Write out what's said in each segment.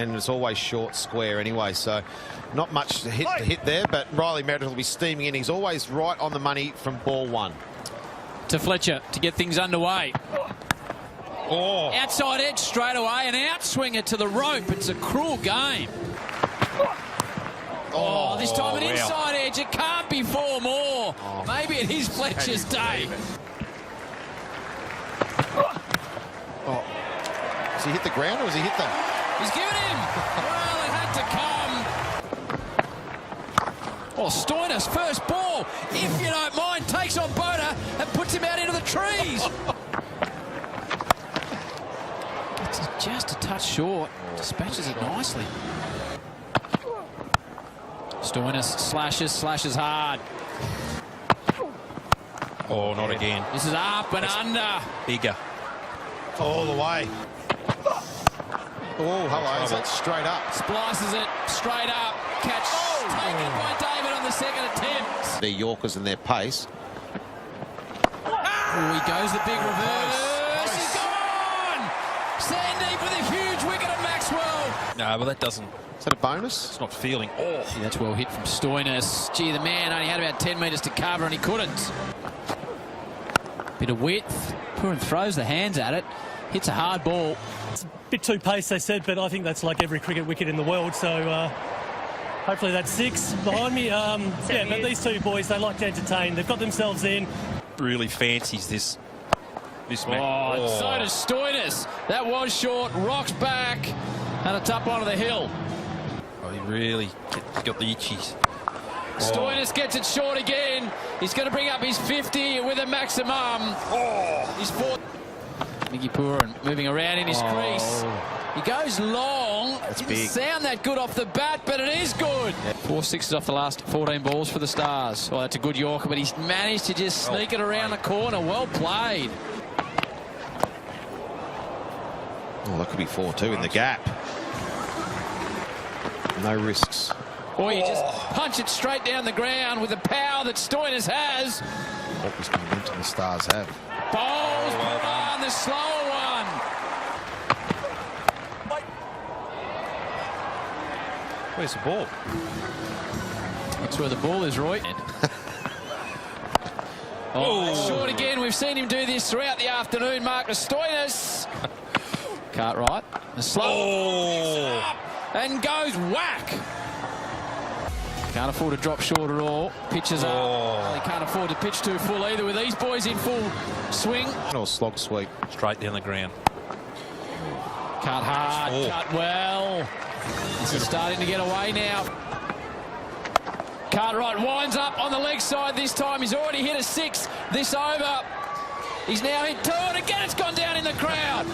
and it's always short square anyway, so not much to hit there, but Riley Meredith will be steaming in. He's always right on the money from ball one. To Fletcher to get things underway. Oh. Outside edge straight away, an outswinger to the rope. It's a cruel game. Oh, this time an inside edge. It can't be four more. Maybe it is Fletcher's day. Oh. Has he hit the ground or has he hit them? He's given him. Well, it had to come. Oh, Stoinis, first ball, if you don't mind, takes on Boda and puts him out into the trees. It's just a touch short. Dispatches it nicely. Stoinis slashes hard. Oh, not again. This is up and under. Bigger. All the way. Oh, hello. Is that straight up? Splices it straight up. Catch taken by David on the second attempt. Their Yorkers and their pace. Oh, he goes the big reverse. He's gone! Sandeep with a huge wicket at Maxwell. No, but that doesn't... Is that a bonus? It's not feeling. Oh, that's well hit from Stoinis. Gee, the man only had about 10 metres to cover and he couldn't. Bit of width. Pooran throws the hands at it. Hits a hard ball. It's a bit too pace, they said, but I think that's like every cricket wicket in the world. So hopefully that's 6 behind me. Yeah, but these two boys, they like to entertain. They've got themselves in. Really fancies this man. Oh, so does Stoinis. That was short. Rocks back. And it's up onto the hill. Oh, he really got the itchies. Stoinis gets it short again. He's going to bring up his 50 with a maximum. He's 4. Mickey Pooran moving around in his crease. He goes long. That's Didn't big. sound that good off the bat, but it is good. 4 sixes off the last 14 balls for the Stars. Well, that's a good Yorker, but he's managed to just sneak it around the corner. Well played. Oh, that could be 4-2 in the gap. No risks. Or you just punch it straight down the ground with the power that Stoinis has. What was momentum the Stars have? Bowls, on the slower one. Where's the ball? That's where the ball is, Roy. It's short again. We've seen him do this throughout the afternoon. Marcus Stoinis. Cartwright. The slow and goes whack. Can't afford to drop short at all. Pitches up. They can't afford to pitch too full either with these boys in full swing. Or slog sweep. Straight down the ground. Cut hard, cut well. This is starting to get away now. Cartwright winds up on the leg side this time. He's already hit a 6 this over. He's now hit 2 and again it's gone down in the crowd.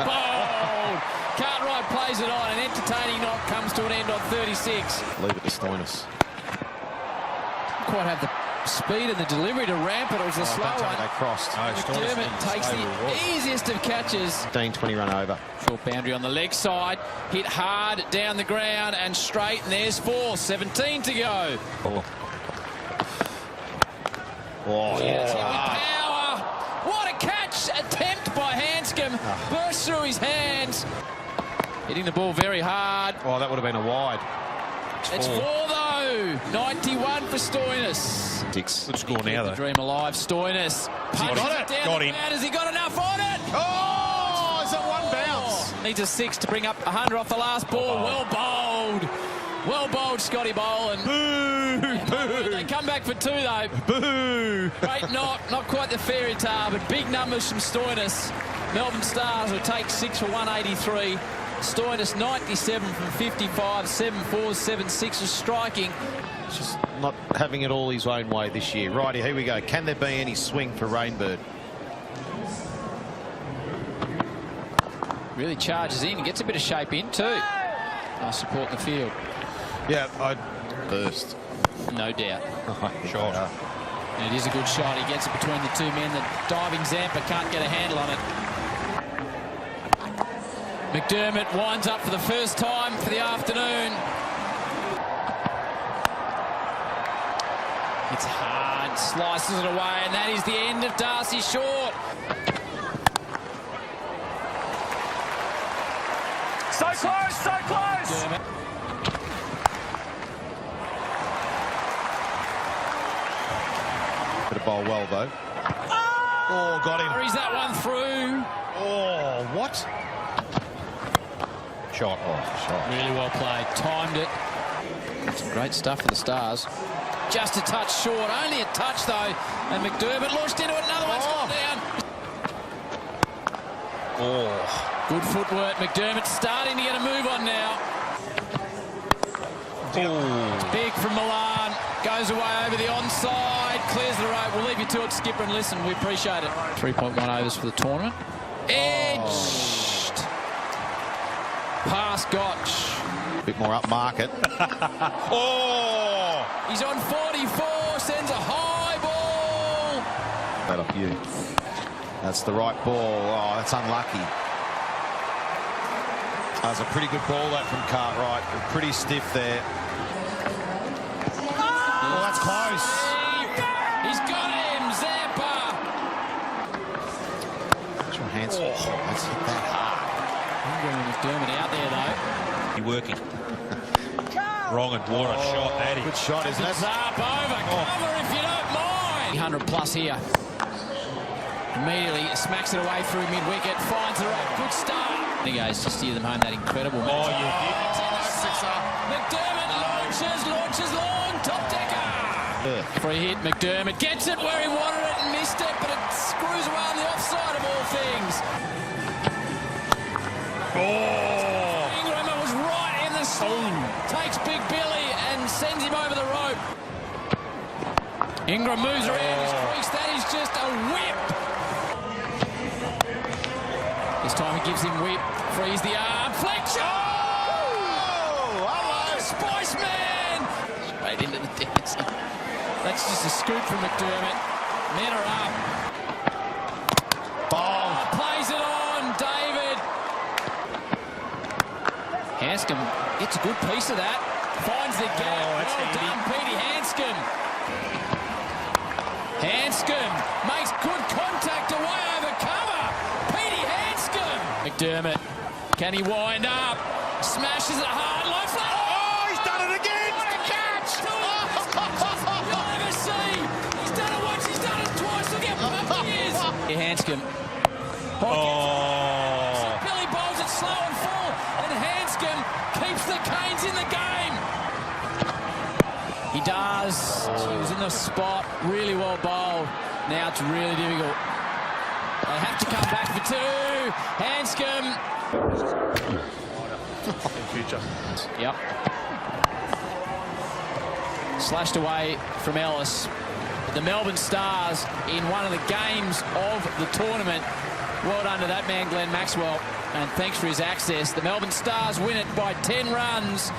Bold. Cartwright plays it on. An entertaining knock comes to an end on 36. Leave it to Stoinis. Didn't quite have the speed and the delivery to ramp it. It was a slow one. They crossed. McDermott takes the easiest of catches. 15-20 run over. Short boundary on the leg side. Hit hard down the ground and straight. And there's 4. 17 to go. Yes, with power. What a catch attempt by Hanscom. Burst through his hands. Hitting the ball very hard. Oh, that would have been a wide. It's 4 though. 91 for Stoinis. 6. Good score now, The though. dream alive. Stoinis. Punches it down Got the him. ground. Has he got enough on it? Oh, is that one bounce? Needs a 6 to bring up 100 off the last ball. Well bowled. Well bowled, Scotty Boland. Boo! They come back for 2 though. Boo! Great knock, not quite the fairy tale, but big numbers from Stoinis. Melbourne Stars will take 6 for 183. Stoinis 97 from 55, 7 4s, 7 6s striking. Just not having it all his own way this year. Righty, here we go. Can there be any swing for Rainbird? Really charges in, gets a bit of shape in too. Nice support in the field. Yeah, I'd burst. No doubt. Shot. And it is a good shot. He gets it between the 2 men. The diving Zampa can't get a handle on it. McDermott winds up for the first time for the afternoon. It's hard, slices it away, and that is the end of Darcy Short. So close, so close. Bit of bowl well, though. Oh, got him. Carries that one through. Oh, what? Shot. Oh, shot. Really well played. Timed it. Some great stuff for the Stars. Just a touch short. Only a touch, though. And McDermott launched into it. Another one's gone down. Oh. Good footwork. McDermott starting to get a move on now. Big from Milan. Goes away over the onside. Clears the road. We'll leave you to it, Skipper, and listen. We appreciate it. 3.1 overs for the tournament. Edged. Pass Gotch. A bit more upmarket. Oh! He's on 44. Sends a high ball. That off you. That's the right ball. Oh, that's unlucky. That was a pretty good ball, that from Cartwright. Pretty stiff there. Oh, that's close. He's got him, Zappa. Your hands. Let's hit that hard. McDermott out there, though. You're working. Wrong and what a shot that is. Good shot, isn't it? Up over. Cover if you don't mind. 100 plus here. Immediately smacks it away through mid-wicket. Finds the right. Good start. There he goes to steer them home. That incredible. Oh, you did. McDermott launches long. Top decker. Free hit. McDermott gets it where he wanted it and missed it, but it screws away on the offside of all things. Oh! Ingram was right in the slot. Takes Big Billy and sends him over the rope. Ingram moves around his crease. That is just a whip. This time he gives him whip. Frees the arm. Fletcher! Oh, hello. Spice Man! Straight into the dance. That's just a scoop from McDermott. Men are up. Ball. Plays it on. David. Hanscom gets a good piece of that. Finds the gap. that's Well handy. done, Petey Hanscom. Hanscom makes good contact away over cover. Petey Hanscom. McDermott. Can he wind up? Smashes it hard. Low flat. Oh, he's done it again. What a catch! You'll never see. He's done it once. He's done it twice. Look how pumped he is. Hanscom. Oh! Billy bowls it slow and full, and Hanscom keeps the Canes in the game. He does. He was in the spot. Really well bowled. Now it's really difficult. They have to come back for two. Hanscom. In future. Yep. Slashed away from Ellis. The Melbourne Stars in one of the games of the tournament. Well done to that man, Glenn Maxwell. And thanks for his access. The Melbourne Stars win it by 10 runs.